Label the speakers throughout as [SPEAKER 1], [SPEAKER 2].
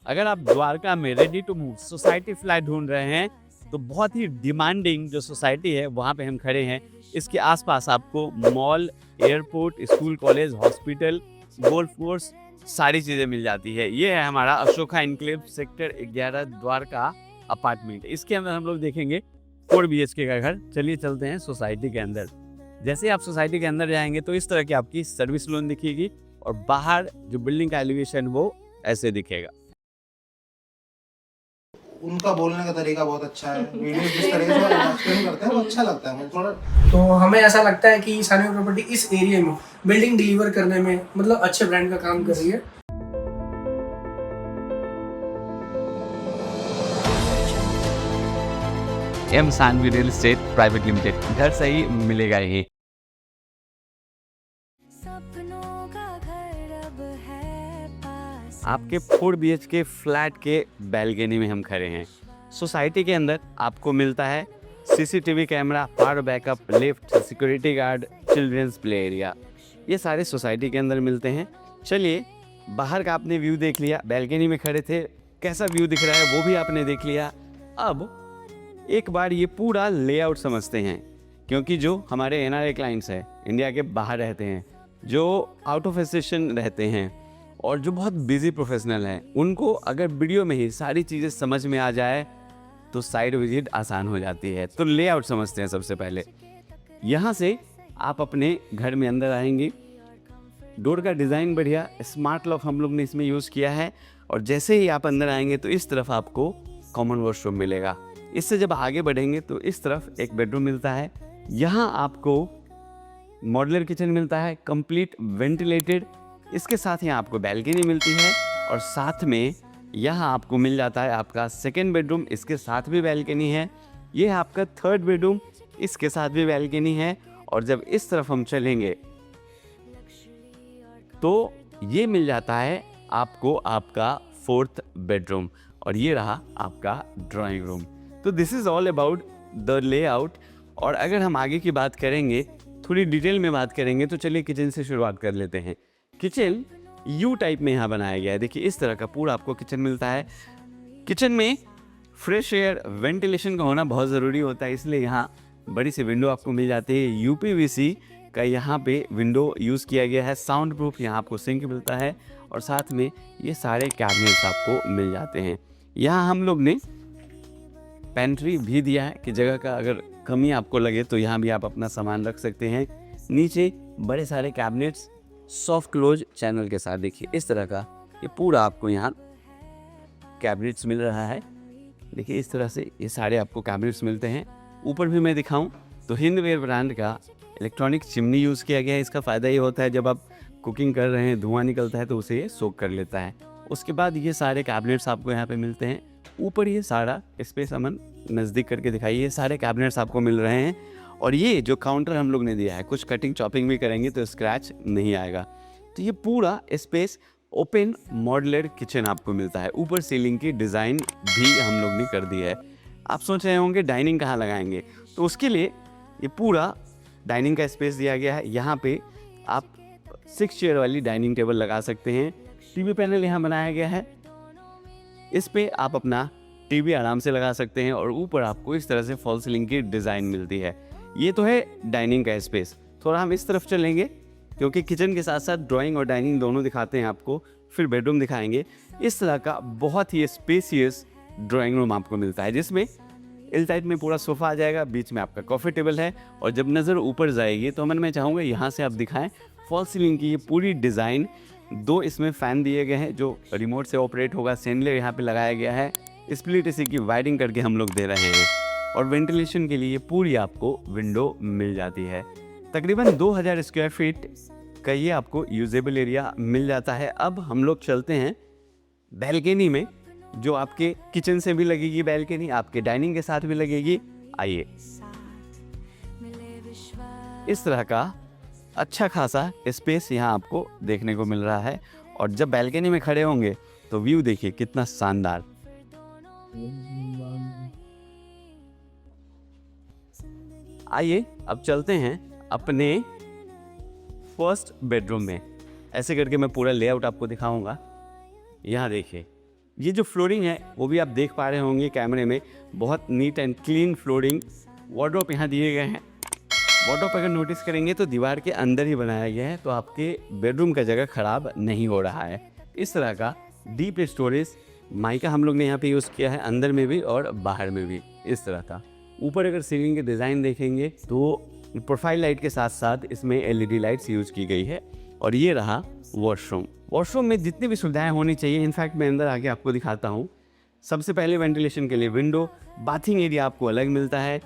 [SPEAKER 1] अगर आप द्वारका में ready to move society flat ढूंढ रहे हैं तो बहुत ही डिमांडिंग जो सोसाइटी है वहाँ पे हम खड़े हैं। इसके आसपास आपको mall, airport, school, college, hospital, golf course, सारी चीज़ें मिल जाती है। ये है हमारा Ashoka enclave sector 11 Dwarka apartment. इसके अंदर हम लोग देखेंगे 4 BHK का घर। चलिए चलते हैं सोसाइटी के अंदर। जैसे आप सोसाइटी के अंदर जाएंगे तो इस तरह की आपकी सर्विस लोन दिखेगी और बाहर जो बिल्डिंग का एलिवेशन वो ऐसे दिखेगा।
[SPEAKER 2] उनका बोलने का तरीका बहुत अच्छा है। वीडियो जिस तरीके से एक्सप्लेन करते हैं वो अच्छा लगता है मुझे थोड़ा।
[SPEAKER 3] तो हमें ऐसा लगता है कि सानवी प्रॉपर्टी इस एरिया में बिल्डिंग डिलीवर करने में मतलब अच्छे ब्रांड का काम कर रही है।
[SPEAKER 1] M Saanvi real estate private limited, घर से ही मिलेगा ये। आपके 4 BHK फ्लैट के बैल्कनी में हम खड़े हैं। सोसाइटी के अंदर आपको मिलता है CCTV camera, power backup, lift, security guard, children's play area. ये सारे सोसाइटी के अंदर मिलते हैं। चलिए, बाहर का आपने व्यू देख लिया, बैल्कनी में खड़े थे, कैसा व्यू दिख रहा है वो भी आपने देख लिया। अब एक बार ये पूरा लेआउट समझते हैं, क्योंकि जो हमारे NRI क्लाइंट्स हैं, इंडिया के बाहर रहते हैं, जो आउट ऑफ स्टेशन रहते हैं और जो बहुत बिजी प्रोफेशनल हैं, उनको अगर वीडियो में ही सारी चीज़ें समझ में आ जाए तो साइट विजिट आसान हो जाती है। तो लेआउट समझते हैं सबसे पहले। यहाँ से आप अपने घर में अंदर आएंगे। डोर का डिज़ाइन बढ़िया, स्मार्ट लॉक हम लोग ने इसमें यूज़ किया है। और जैसे ही आप अंदर आएंगे तो इस तरफ आपको कॉमन वॉशरूम मिलेगा। इससे जब आगे बढ़ेंगे तो इस तरफ एक बेडरूम मिलता है। यहाँ आपको मॉड्यूलर किचन मिलता है, कंप्लीट वेंटिलेटेड। इसके साथ यहाँ आपको बैल्कनी मिलती है और साथ में यहाँ आपको मिल जाता है आपका सेकेंड बेडरूम। इसके साथ भी बैल्कनी है। ये है आपका थर्ड बेडरूम, इसके साथ भी बैल्कनी है। और जब इस तरफ हम चलेंगे तो ये मिल जाता है आपको आपका फोर्थ बेडरूम और ये रहा आपका ड्राइंग रूम। तो this is all about the layout. और अगर हम आगे की बात करेंगे, थोड़ी डिटेल में बात करेंगे, तो चलिए किचन से शुरुआत कर लेते हैं। किचन यू टाइप में यहाँ बनाया गया है। देखिए, इस तरह का पूरा आपको किचन मिलता है। किचन में फ्रेश एयर, वेंटिलेशन का होना बहुत ज़रूरी होता है, इसलिए यहाँ बड़ी सी विंडो आपको मिल जाती है। UPVC का यहाँ पे विंडो यूज़ किया गया है। साउंड प्रूफ यहाँ आपको सिंक मिलता है और साथ में ये सारे कैबिनेट्स आपको मिल जाते हैं। यहाँ हम लोग ने पेंट्री भी दिया है कि जगह का अगर कमी आपको लगे तो यहाँ भी आप अपना सामान रख सकते हैं। नीचे बड़े सारे कैबिनेट्स सॉफ्ट क्लोज चैनल के साथ, देखिए इस तरह का ये पूरा आपको यहाँ कैबिनेट्स मिल रहा है। देखिए इस तरह से ये सारे आपको कैबिनेट्स मिलते हैं। ऊपर भी मैं दिखाऊं तो हिंदवेयर ब्रांड का इलेक्ट्रॉनिक चिमनी यूज़ किया गया है। इसका फ़ायदा ये होता है जब आप कुकिंग कर रहे हैं, धुआं निकलता है तो उसे ये सोख कर लेता है। उसके बाद ये सारे कैबिनेट्स आपको यहाँ पे मिलते हैं। ऊपर ये सारा स्पेस अमन नज़दीक करके दिखाइए, ये सारे कैबिनेट्स आपको मिल रहे हैं। और ये जो काउंटर हम लोग ने दिया है, कुछ कटिंग चॉपिंग भी करेंगे तो स्क्रैच नहीं आएगा। तो ये पूरा स्पेस ओपन मॉड्यूलर किचन आपको मिलता है। ऊपर सीलिंग की डिज़ाइन भी हम लोग ने कर दी है। आप सोच रहे होंगे डाइनिंग कहाँ लगाएंगे, तो उसके लिए ये पूरा डाइनिंग का स्पेस दिया गया है। यहाँ पे आप 6 चेयर वाली डाइनिंग टेबल लगा सकते हैं। TV पैनल यहाँ बनाया गया है, इस पे आप अपना TV आराम से लगा सकते हैं। और ऊपर आपको इस तरह से फॉल सीलिंग की डिज़ाइन मिलती है। ये तो है डाइनिंग का स्पेस। थोड़ा हम इस तरफ चलेंगे, क्योंकि किचन के साथ साथ ड्राइंग और डाइनिंग दोनों दिखाते हैं आपको, फिर बेडरूम दिखाएंगे। इस तरह का बहुत ही स्पेसियस ड्राइंग रूम आपको मिलता है, जिसमें इस टाइप में पूरा सोफ़ा आ जाएगा, बीच में आपका कॉफ़ी टेबल है। और जब नज़र ऊपर जाएगी तो मैं चाहूँगा यहाँ से आप दिखाएं फॉल सीलिंग की ये पूरी डिज़ाइन। 2 इसमें फ़ैन दिए गए हैं जो रिमोट से ऑपरेट होगा। सैंडलर यहाँ पे लगाया गया है। स्प्लिट एसी की वायरिंग करके हम लोग दे रहे हैं। और वेंटिलेशन के लिए पूरी आपको विंडो मिल जाती है। तकरीबन 2000 स्क्वायर फीट का ये आपको यूजेबल एरिया मिल जाता है। अब हम लोग चलते हैं बैल्कनी में, जो आपके किचन से भी लगेगी बैल्कनी, आपके डाइनिंग के साथ भी लगेगी। आइए, इस तरह का अच्छा खासा स्पेस यहाँ आपको देखने को मिल रहा है। और जब बैल्कनी में खड़े होंगे तो व्यू देखिए कितना शानदार। आइए अब चलते हैं अपने फर्स्ट बेडरूम में। ऐसे करके मैं पूरा लेआउट आपको दिखाऊंगा। यहाँ देखिए, ये जो फ्लोरिंग है वो भी आप देख पा रहे होंगे कैमरे में, बहुत neat and clean flooring. Wardrobe यहाँ दिए गए हैं। वार्डरोब अगर नोटिस करेंगे तो दीवार के अंदर ही बनाया गया है, तो आपके बेडरूम का जगह ख़राब नहीं हो रहा है। इस तरह का डीप स्टोरेज माइका हम लोग ने यहाँ पे यूज़ किया है, अंदर में भी और बाहर में भी इस तरह का। ऊपर अगर सीलिंग के डिज़ाइन देखेंगे तो प्रोफाइल लाइट के साथ साथ इसमें LED लाइट्स यूज़ की गई है। और ये रहा वॉशरूम। वॉशरूम में जितनी भी सुविधाएं होनी चाहिए, इनफैक्ट मैं अंदर आके आपको दिखाता हूँ। सबसे पहले वेंटिलेशन के लिए विंडो, बाथिंग एरिया आपको अलग मिलता है।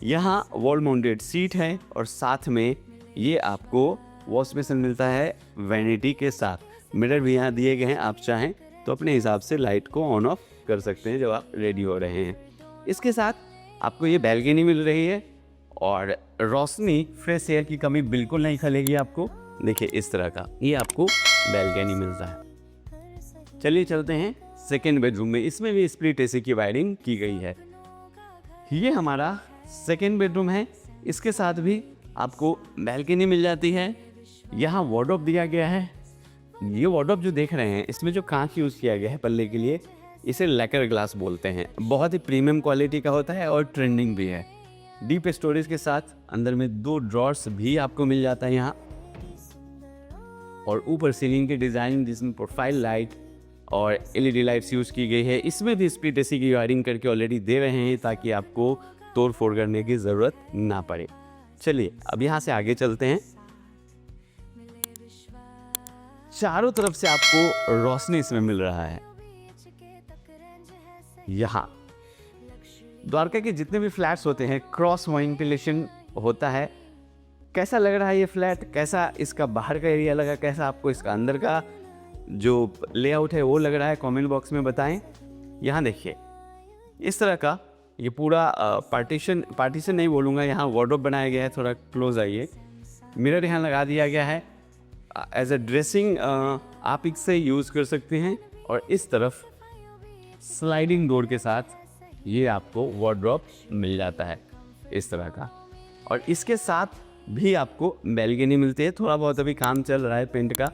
[SPEAKER 1] यहाँ वॉल माउंटेड सीट है और साथ में ये आपको वॉश बेसिन मिलता है वैनिटी के साथ। मिरर भी यहाँ दिए गए हैं, आप चाहें तो अपने हिसाब से लाइट को ऑन ऑफ कर सकते हैं जब आप रेडी हो रहे हैं। इसके साथ आपको ये बैल्कनी मिल रही है और रोशनी, फ्रेश एयर की कमी बिल्कुल नहीं खलेगी आपको। देखिए इस तरह का ये आपको बैल्कनी मिलता है। चलिए चलते हैं सेकेंड बेडरूम में। इसमें भी स्प्लिट AC की वायरिंग की गई है। ये हमारा सेकेंड बेडरूम है। इसके साथ भी आपको बैल्कनी मिल जाती है। यहाँ वार्डरोब दिया गया है। ये वार्डरोब जो देख रहे हैं, इसमें जो कांच यूज़ किया गया है पल्ले के लिए, इसे लैकर ग्लास बोलते हैं। बहुत ही प्रीमियम क्वालिटी का होता है और ट्रेंडिंग भी है। डीप स्टोरेज के साथ अंदर में 2 ड्रॉर्स भी आपको मिल जाता है यहाँ। और ऊपर सीलिंग के डिज़ाइन जिसमें प्रोफाइल लाइट और LED लाइट्स यूज़ की गई है। इसमें भी स्प्लिट AC की वायरिंग करके ऑलरेडी दे रहे हैं ताकि आपको तोड़ फोड़ करने की ज़रूरत ना पड़े। चलिए अब यहाँ से आगे चलते हैं। चारों तरफ से आपको रोशनी इसमें मिल रहा है। यहाँ द्वारका के जितने भी फ्लैट्स होते हैं क्रॉस वेंटिलेशन होता है। कैसा लग रहा है ये फ्लैट, कैसा इसका बाहर का एरिया लगा, कैसा आपको इसका अंदर का जो लेआउट है वो लग रहा है, कमेंट बॉक्स में बताएं। यहाँ देखिए इस तरह का ये पूरा पार्टीशन नहीं बोलूँगा, यहाँ वार्डरोब बनाया गया है। थोड़ा क्लोज आइए। मिरर यहाँ लगा दिया गया है एज अ ड्रेसिंग, आप इससे यूज़ कर सकते हैं। और इस तरफ स्लाइडिंग डोर के साथ ये आपको वार्डरोब मिल जाता है इस तरह का। और इसके साथ भी आपको बैल्कनी मिलती है। थोड़ा बहुत अभी काम चल रहा है पेंट का।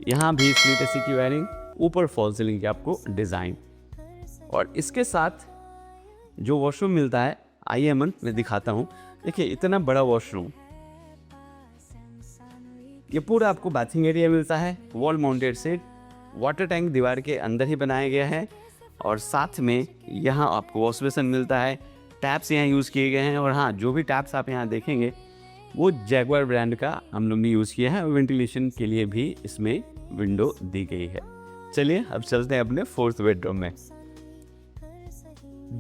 [SPEAKER 1] यहाँ भी स्प्लिट AC की वायरिंग, ऊपर फॉल सीलिंग की आपको डिज़ाइन। और इसके साथ जो वॉशरूम मिलता है, आइए अमन मैं दिखाता हूँ। देखिए इतना बड़ा वॉशरूम, ये पूरा आपको बाथिंग एरिया मिलता है। Wall mounted set, water tank दीवार के अंदर ही बनाया गया है। और साथ में यहाँ आपको वॉश बेसिन मिलता है। टैप्स यहाँ यूज़ किए गए हैं। और हाँ, जो भी टैप्स आप यहाँ देखेंगे वो जैगुआर ब्रांड का हम लोग ने यूज़ किया है। और वेंटिलेशन के लिए भी इसमें विंडो दी गई है। चलिए अब चलते हैं अपने 4th बेडरूम में।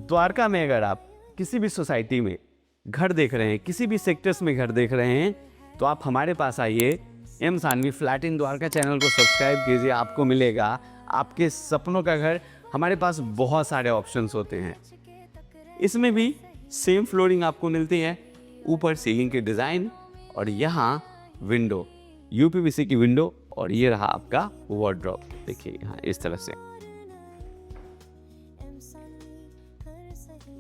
[SPEAKER 1] द्वारका में अगर आप किसी भी सोसाइटी में घर देख रहे हैं, किसी भी सेक्टर्स में घर देख रहे हैं, तो आप हमारे पास आइए। M Saanvi flat in Dwarka channel को सब्सक्राइब कीजिए, आपको मिलेगा आपके सपनों का घर। हमारे पास बहुत सारे ऑप्शंस होते हैं। इसमें भी सेम फ्लोरिंग आपको मिलती है, ऊपर सीलिंग के डिज़ाइन और यहाँ विंडो, UPVC की विंडो। और ये रहा आपका वार्डरोब, देखिए यहाँ इस तरह से।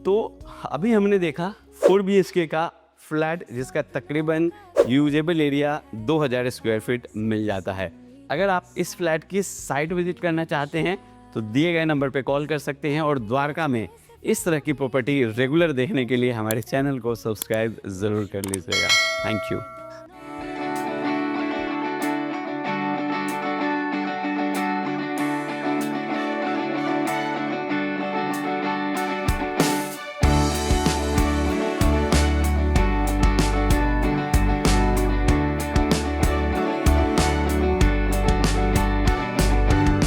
[SPEAKER 1] तो अभी हमने देखा 4 BHK का फ्लैट जिसका तकरीबन यूजेबल एरिया 2000 स्क्वायर फीट मिल जाता है। अगर आप इस फ्लैट की साइट विजिट करना चाहते हैं तो दिए गए नंबर पे कॉल कर सकते हैं। और द्वारका में इस तरह की प्रॉपर्टी रेगुलर देखने के लिए हमारे चैनल को सब्सक्राइब ज़रूर कर लीजिएगा। Thank you.